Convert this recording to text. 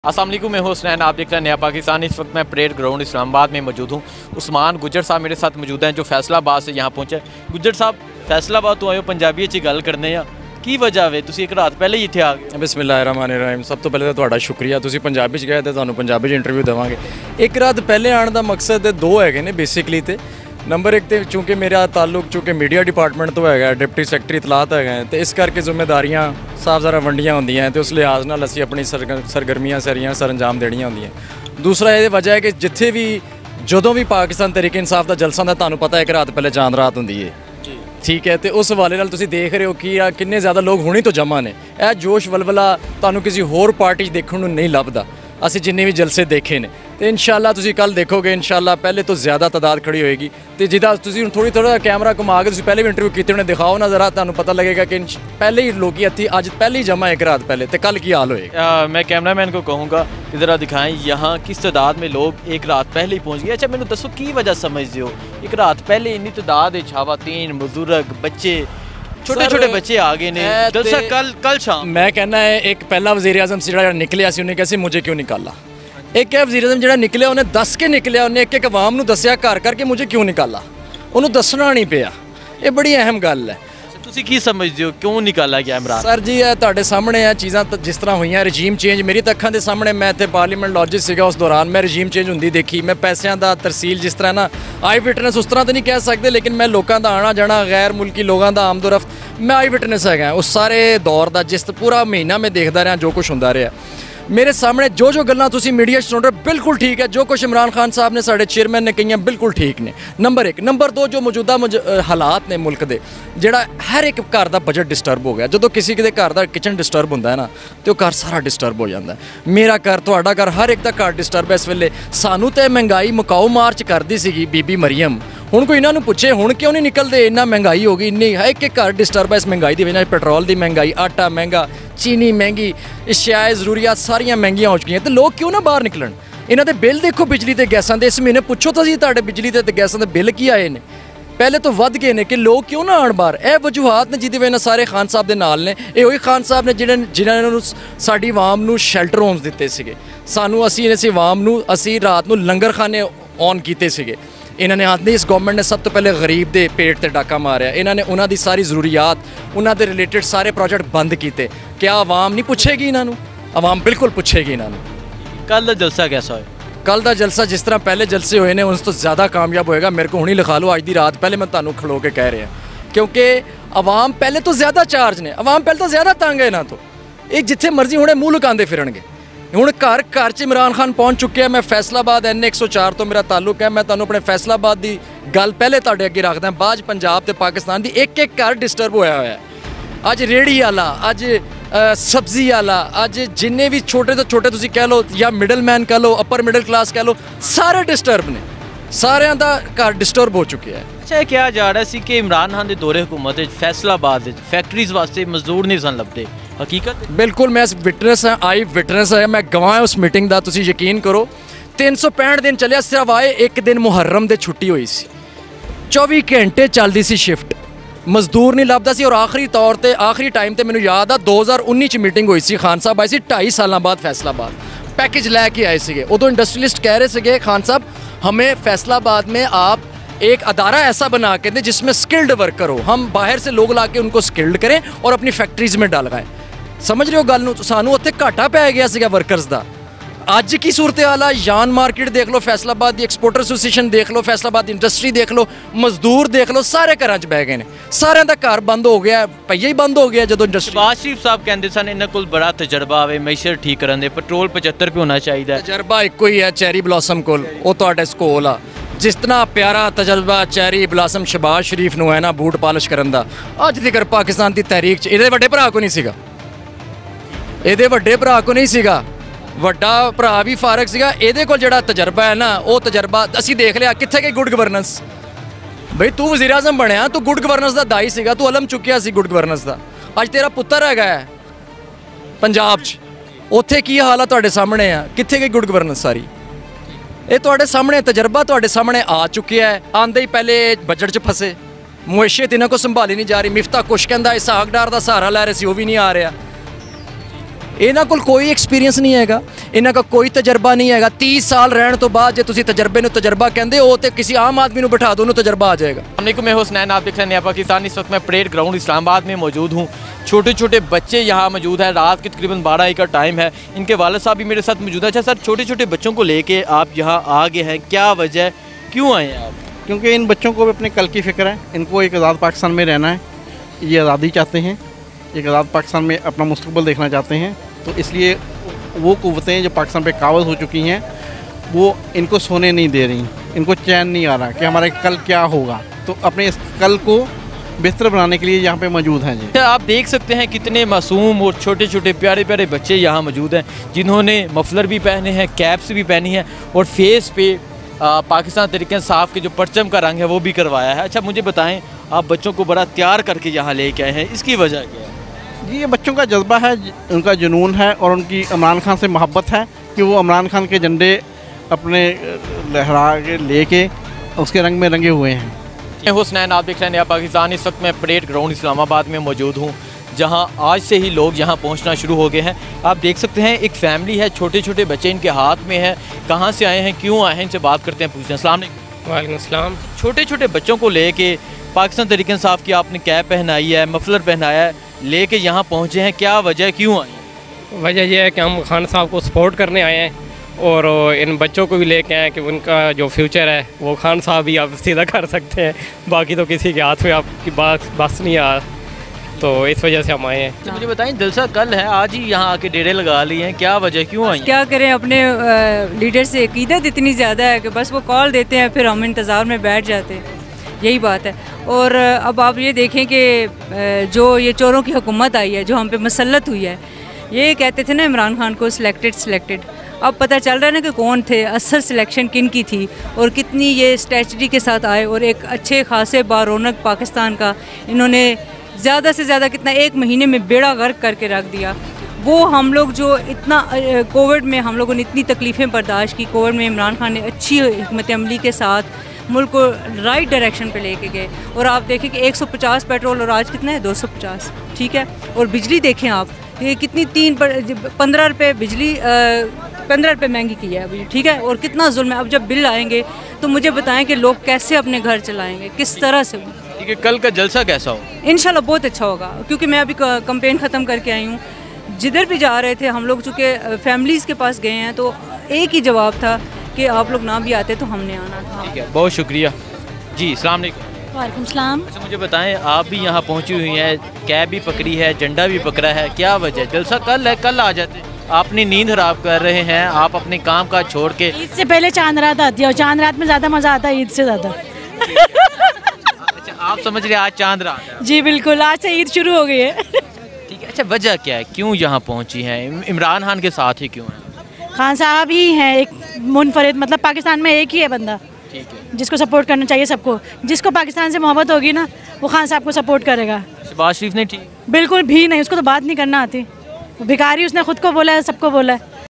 अस्सलाम वालेकुम, मैं हुसनैन, आप देख रहे हैं नया पाकिस्तान। इस वक्त मैं परेड ग्राउंड इस्लामाबाद में मौजूद हूँ। उस्मान गुज्जर साहब मेरे साथ मौजूद हैं जो फैसलाबाद से यहाँ पहुँचे। गुज्जर साहब, फैसलाबाद तो आए पंजाबी च गल करने आ, की वजह वे तुसी एक रात पहले ही इत्थे आ गए? बिस्मिल्लाहिर्रहमानिर्रहीम। सब तो पहले तो तुहाडा शुक्रिया, तुसी पंजाबी च गए तो तुहानू पंजाबी च इंटरव्यू देवांगे। एक रात पहले आने का मकसद दो है ने बेसिकली। तो नंबर एक तो चूँकि मेरा ताल्लुक चूँकि मीडिया डिपार्टमेंट तो है, डिप्टी सैकटरी इतलात है, तो इस करके जिम्मेदारियाँ साफ ज़रा वंडियाँ होंदियां, तो उस लिहाज नाल असीं अपनी सरगर्मियाँ सारियां सर अंजाम देनियां होंदियां। दूसरा ये वजह है कि जिथे भी जदों भी पाकिस्तान तहरीक इंसाफ का जलसा होंदा, तुहानू पता है एक रात पहले चांद रात होंदी है, ठीक है। तो उस हवाले नाल तुसीं देख रहे हो कि किन्ने ज़्यादा लोग हुणी तो जमा ने। यह जोश वलवला तुहानू किसी होर पार्टी देखने को नहीं लभदा। असीं जिन्ने भी जलसे देखे ने, तो इंशाअल्लाह तुसीं कल देखोगे, इंशाअल्लाह पहले तो ज़्यादा तादाद खड़ी होएगी। तो जिदा तुसीं थोड़ी थोड़ा कैमरा घुमा के तुसीं पहले भी इंटरव्यू किए उन्हें दिखाओ ना ज़रा, तुहानू पता लगेगा कि पहले ही लोग हथी अज पहले ही जमा एक रात पहले, तो कल की हाल होएगा। मैं कैमरामैन को कहूँगा कि ज़रा दिखाएं यहाँ किस तादाद में लोग एक रात पहले ही पहुँच गए। अच्छा, मैंने दसो की वजह समझते हो एक रात पहले इन्नी तादाद है, छावातीन बुजुर्ग बच्चे छोटे छोटे बच्चे आ गए ने जलसा कल शाम। मैं कहना है एक पहला वज़ीर आज़म से जो निकलिया उन्हें कैसे मुझे क्यों निकाला। एक है वज़ीर आज़म जो निकलिया उन्हें दस के निकलिया, उन्हें एक एक आवाम को दसिया घर करके मुझे क्यों निकाला, उन्होंने दसना नहीं पिया। ये बड़ी अहम गल है। तुसी की समझते हो क्यों निकाला गया इमरान? सर जी है तुहाडे सामने है चीज़ां जिस तरह हुई, रजीम चेंज मेरी तो अखां दे सामने। मैं इत्थे पार्लीमेंट लॉजिस सीगा, उस दौरान मैं रजीम चेंज हुंदी देखी। मैं पैसों का तरसील जिस तरह ना आई विटनेस उस तरह तो नहीं कह सकते, लेकिन मैं लोगों का आना जाना गैर मुल्की लोगों का आमदोरफ्त मैं आई विटनेस है उस सारे दौर का, जिस पूरा महीना मैं देखता रहा जो कुछ होंदा रहा। मेरे सामने जो जो गल्लां तुसीं मीडिया सुन रहे बिल्कुल ठीक है। जो कुछ इमरान खान साहब ने साढ़े चेयरमैन ने कही बिल्कुल ठीक ने। नंबर एक। नंबर दो, जो मौजूदा हालात ने मुल्क के, जोड़ा हर एक घर का बजट डिस्टर्ब हो गया। जो किसी के घर का किचन डिस्टर्ब होंदा है ना, तो घर सारा डिस्टर्ब हो जाता है। मेरा घर, तुहाडा घर, हर एक का घर डिस्टर्ब है इस वेले। सानू तो महंगाई मुकाऊ मार्च करती सी बीबी मरियम, हुण कोई इन्होंने पूछे हुण क्यों नहीं निकलते, इन्ना महंगाई हो गई, इन्नी एक एक घर डिस्टर्ब है इस महंगाई की वजह। पेट्रोल की महंगाई, आटा महंगा, चीनी महंगी, अशियाए जरूरियात सारियां महंगियां हो चुकी हैं। तो लोग क्यों ना बाहर निकलन। इन्हों के बिल देखो बिजली के गैसों के, इस महीने पुछो तो सी तुहाडे बिजली के गैसों के बिल की आए हैं, पहले तो वध गए ने कि लोग क्यों ना आन बाहर। यह वजूहत ने जिहदी वजह सारे खान साहब के नाल ने। ये वही खान साहब ने जिन्होंने साडी आवाम नूं शेल्टर होम्स दिते सीगे। सानू असी आवाम नूं असी रात नूं लंगर खाने ऑन कीते सीगे। इन्होंने आते इस गवर्नमेंट ने सब तो पहले गरीब के पेट से डाका मारिया। इन्होंने उन्होंने सारी जरूरियात उन्होंने रिलेटेड सारे प्रोजेक्ट बंद किए। क्या आवाम नहीं पूछेगी इन्हों? आवाम बिल्कुल पूछेगी इन्हों। कल का जलसा कैसा है? कल का जलसा जिस तरह पहले जलसे हुए हैं उस तो ज़्यादा कामयाब होएगा। मेरे को हुणी लिखा लो अज की रात पहले मैं तुहानू खलो के कह रहा, क्योंकि आवाम पहले तो ज़्यादा चार्ज ने, आवाम पहले तो ज़्यादा तंग है इन्हों तो। एक जिथे मर्जी हुणे मूँह लुकाते फिरनगे। हुण घर घर च इमरान खान पहुँच चुके हैं। मैं फैसलाबाद NA104 तो मेरा ताल्लुक है। मैं तुहानू अपने फैसलाबाद की गल पहले तुहाडे अगे रखदा। बाज पंजाब ते पाकिस्तान की एक एक घर डिस्टर्ब होया है। अज रेहड़ी वाला, अज सब्जी वाला, अज जिन्ने भी छोटे तो छोटे तुसीं कह लो या मिडल मैन कह लो, अपर मिडल क्लास कह लो, सारे डिस्टर्ब ने। सारिਆਂ ਦਾ घर डिस्टर्ब हो चुके हैं। अच्छा, क्या जा रहा है कि इमरान खान के दौरे हुकूमत फैसलाबाद फैक्ट्रीज वास्ते मजदूर नहीं सन लभदे? हकीकत बिल्कुल मैं विटनेस हाँ, आई विटनेस है, मैं गवाह उस मीटिंग का। तुसीं यकीन करो 365 दिन चलिया, सिर्फ आए एक दिन मुहर्रम दे छुट्टी हुई सी। 24 घंटे चलती सी शिफ्ट, मजदूर नहीं लभदा सी। और आखिरी तौर पर आखिरी टाइम तो मैंने याद आ 2019 मीटिंग हुई सी। खान साहब आए सी 2.5 साल बाद फैसलाबाद, पैकेज लैके आए थे। उदो इंडस्ट्रियलिस्ट कह रहे थे खान साहब हमें फैसलाबाद में आप एक अदारा ऐसा बना के दें जिसमें स्किल्ड वर्कर हो, हम बाहर से लोग ला के उनको स्किल्ड करें और अपनी फैक्ट्रीज में डालवाएं। समझ रहे हो गल नूं? सानू उत्थे घाटा पै गया सीगा वर्कर्स का। अज की सूरत हाल है, यान मार्केट देख लो, फैसलाबाद की एक्सपोर्टर एसोसीएशन देख लो, फैसलाबाद इंडस्ट्री देख लो, मजदूर देख लो, सारे घर च बह गए हैं। सारे का घर बंद हो गया, पहिया ही बंद हो गया। जो इंडस्ट्री शहबाज शरीफ साहब कहते सन इन्होंने कोल बड़ा तजर्बा आवे मैशर ठीक करने, पेट्रोल 75 रुपये होना चाहिए। तजर्बा एको ही है चैरी ब्लॉसम कोल, वो तुहाडे कोल आ। जिस तरह प्यारा तजर्बा चैरी ब्लॉसम शहबाज शरीफ नूं है ना बूट पालिश करन दा, अज तक पाकिस्तान की तहरीक च इहदे वड्डे भरा को नहीं सीगा। इहदे वड्डे भरा को नहीं सीगा, वड्डा भरा भी फारग सीगा। इहदे कोल जिहड़ा तजर्बा है ना, वो तजर्बा असीं देख लिया। कित्थे गई गुड गवर्नेंस? बई तू वज़ीर आज़म बनया, तू गुड गवर्नेंस का दाई सीगा, तू अलम चुकिया सी गुड गवर्नेंस का। अज तेरा पुत्तर हैगा है पंजाब च, उत्थे की हाल है तुहाडे सामने है। कित्थे गई गुड गवर्नेंस सारी? ये तुहाडे सामने तजर्बा तुहाडे सामने आ चुकिया है। आंदे ही पहले बजट च फसे, मुएशियत इन्हां को संभाली नहीं जा रही। मिफ्ता कुछ कहंदा इसहाक डार का सहारा लै रहे सी, वो भी नहीं आ रहा। ਇਹਨਾਂ ਕੋਲ ਕੋਈ ਐਕਸਪੀਰੀਅੰਸ ਨਹੀਂ ਹੈਗਾ, ਇਹਨਾਂ ਦਾ ਕੋਈ ਤਜਰਬਾ ਨਹੀਂ ਹੈਗਾ। 30 ਸਾਲ ਰਹਿਣ ਤੋਂ ਬਾਅਦ ਜੇ ਤੁਸੀਂ ਤਜਰਬੇ ਨੂੰ ਤਜਰਬਾ ਕਹਿੰਦੇ ਹੋ ਤੇ ਕਿਸੇ ਆਮ ਆਦमी ਨੂੰ ਬਿਠਾ ਦੋ ਉਹਨੂੰ ਤਜਰਬਾ आ जाएगा। वालेकुम, मैं हुसनैन, आप देख रहे हैं नया पाकिस्तान। इस वक्त मैं परेड ग्राउंड इस्लामाबाद में मौजूद हूँ। छोटे छोटे बच्चे यहाँ मौजूद हैं। रात के तकरीबन 12 का टाइम है। इनके वालिद साहब भी मेरे साथ मौजूद है। अच्छा सर, छोटे छोटे बच्चों को लेके आप यहाँ आ गए हैं, क्या वजह, क्यों आए हैं आप? क्योंकि इन बच्चों को भी अपने कल की फ़िक्र है। इनको एक आज़ाद पाकिस्तान में रहना है, ये आज़ादी चाहते हैं, एक आज़ाद पाकिस्तान में अपना मुस्तकबिल देखना चाहते हैं। तो इसलिए वो कुव्वतें जो पाकिस्तान पे काबज़ हो चुकी हैं वो इनको सोने नहीं दे रही, इनको चैन नहीं आ रहा कि हमारा कल क्या होगा। तो अपने इस कल को बेहतर बनाने के लिए यहाँ पे मौजूद हैं जी। आप देख सकते हैं कितने मासूम और छोटे छोटे प्यारे प्यारे बच्चे यहाँ मौजूद हैं, जिन्होंने मफलर भी पहने हैं, कैप्स भी पहनी है और फेस पे पाकिस्तान तहरीक इंसाफ के जो परचम का रंग है वो भी करवाया है। अच्छा मुझे बताएं, आप बच्चों को बड़ा तैयार करके यहाँ लेके आए हैं, इसकी वजह क्या है? जी ये बच्चों का जज्बा है, उनका जुनून है और उनकी इमरान खान से मोहब्बत है कि वो इमरान खान के झंडे अपने लहरा के लेके उसके रंग में रंगे हुए हैं। मैं हुसनैन, आप देख रहे हैं नया पाकिस्तान। इस वक्त मैं परेड ग्राउंड इस्लामाबाद में मौजूद हूँ, जहाँ आज से ही लोग यहाँ पहुँचना शुरू हो गए हैं। आप देख सकते हैं एक फैमिली है, छोटे छोटे बच्चे इनके हाथ में है। कहाँ से आए हैं, क्यों आए हैं, इनसे बात करते हैं, पूछते हैं। अस्सलाम वालेकुम। वालेकुम सलाम। छोटे छोटे बच्चों को लेके पाकिस्तान तहरीक इंसाफ की आपने कैप पहनाई है, मफलर पहनाया है, लेके यहाँ पहुँचे हैं, क्या वजह, क्यों आए हैं? वजह यह है कि हम खान साहब को सपोर्ट करने आए हैं और इन बच्चों को भी लेके आए हैं कि उनका जो फ्यूचर है वो खान साहब ही आप सीधा कर सकते हैं, बाकी तो किसी के हाथ में आपकी बात बस नहीं आ, तो इस वजह से हम आए हैं। तो मुझे बताएं, जलसा कल है, आज ही यहाँ आके डेरे लगा लिए हैं, क्या वजह, क्यों आई हैं? क्या करें, अपने लीडर से अकीदत इतनी ज़्यादा है कि बस वो कॉल देते हैं, फिर हम इंतज़ार में बैठ जाते हैं, यही बात है। और अब आप ये देखें कि जो ये चोरों की हुकूमत आई है, जो हम पे मसलत हुई है, ये कहते थे ना इमरान खान को सिलेक्टेड, अब पता चल रहा है ना कि कौन थे, असल सिलेक्शन किन की थी और कितनी ये स्ट्रेटजी के साथ आए और एक अच्छे खासे बारौनक पाकिस्तान का इन्होंने ज़्यादा से ज़्यादा कितना 1 महीने में बेड़ा गर्क करके रख दिया। वो हम लोग जो इतना कोविड में हम लोगों ने इतनी तकलीफ़ें बर्दाश्त की, कोविड में इमरान खान ने अच्छी हिकमत अमली के साथ मुल्क को राइट डायरेक्शन पे लेके गए। और आप देखें कि 150 पेट्रोल और आज कितना है 250, ठीक है। और बिजली देखें आप, ये कितनी 15 रुपये बिजली 15 रुपये महंगी की है अभी, ठीक है। और कितना जुल्म है। अब जब बिल आएंगे तो मुझे बताएं कि लोग कैसे अपने घर चलाएंगे, किस तरह से। ठीक है, कल का जलसा कैसा हो? इंशाल्लाह बहुत अच्छा होगा, क्योंकि मैं अभी कैंपेन ख़त्म करके आई हूँ। जिधर भी जा रहे थे हम लोग, चूँकि फैमिलीज़ के पास गए हैं, तो एक ही जवाब था कि आप लोग ना भी आते तो हमने आना था। ठीक है, बहुत शुक्रिया जी। अस्सलाम वालेकुम। वालेकुम सलाम। अच्छा मुझे बताएं, आप भी यहाँ पहुँची हुई हैं, कैब भी पकड़ी है, झंडा भी पकड़ा है, क्या वजह? जलसा कल है, कल आ जाते। आपने नींद खराब कर रहे हैं, आप अपने काम का छोड़ के। ईद से पहले चांद रात आती है और चांद रात में ज़्यादा मज़ा आता है ईद से ज़्यादा। अच्छा आप समझ रहे आज चांद रात है? जी बिल्कुल, आज से ईद शुरू हो गई है। ठीक है। अच्छा वजह क्या है, क्यों यहाँ पहुँची हैं? इमरान खान के साथ ही क्यों हैं? खान साहब ही हैं एक मुनफरिद, मतलब पाकिस्तान में एक ही है बंदा ठीक है, जिसको सपोर्ट करना चाहिए सबको। जिसको पाकिस्तान से मोहब्बत होगी ना, वो खान साहब को सपोर्ट करेगा। शहबाज शरीफ ने ठीक बिल्कुल भी नहीं, उसको तो बात नहीं करना आती। भिखारी उसने खुद को बोला है, सबको बोला है।